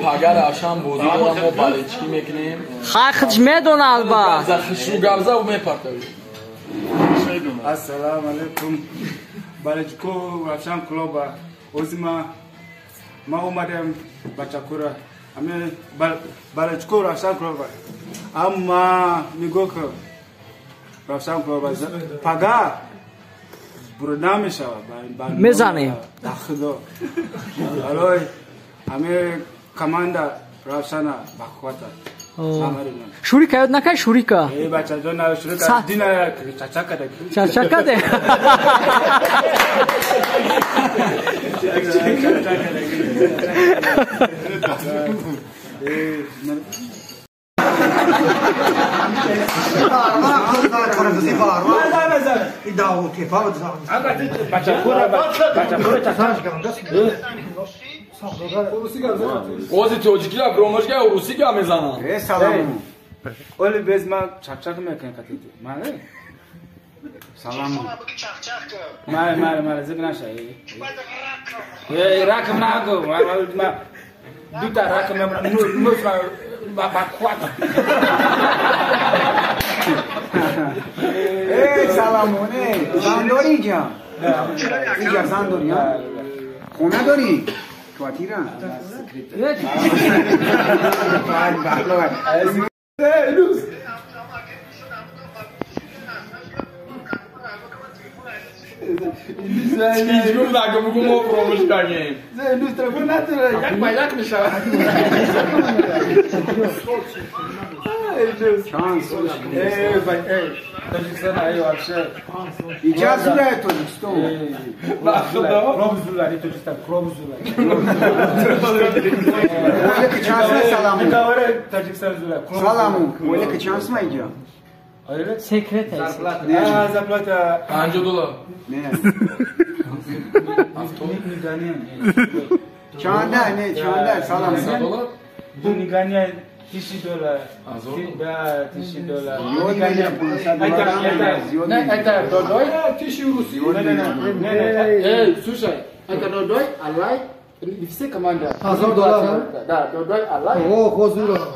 پگر اشم بازی دارم ما بالچکی میکنیم خخش میدون البته زخشو گبزه و میپرتوی السلام علیکم بالچکو رفشان کلوب اوزما ما اومدم بچکورا همه بالچکو رفشان کلوب اما میگو که رفشان کلوب پگا برنامه شو میزنیم خدا الان همه کماندا رفشانا بخواتا شوریکا یاد نکنی شوریکا ای بچه جان شوریکا دینا چاچا کده چاچا کده قوزی توجیکی را برومش که روسی که میزنن سلام اولی بیز ما چاچا میکنه کتیتی ماله سلام ماله زیگ نشه راکم نگو ما دوتا راکم نوش ما بخواتا سلامونه زنداری اینجا اینجا زنداری ها خونه داری کواتیرا هیچ گفت نگه بگو ما پروموش کنیم دوست تلفن نداره یک باید میشه شانس تاجیکستان ای вообще اینجا زوره تاجیکستان کلوب زولاری تاجیکستان کلوب زولاری ولی که چانس ما سلامون میگه تاجیکستان زولاری سلامون ولی که چانس ما اینجا سکرت هست نه زپلاتا $50 نه میگانیم چانده نه چانده سلام دو میگانیم $30 $30 نه اکتر دادای تیشی روسی نه سوشای اکتر دادای علای نفسه کمانده $1000 دادای علای اوه خوزورا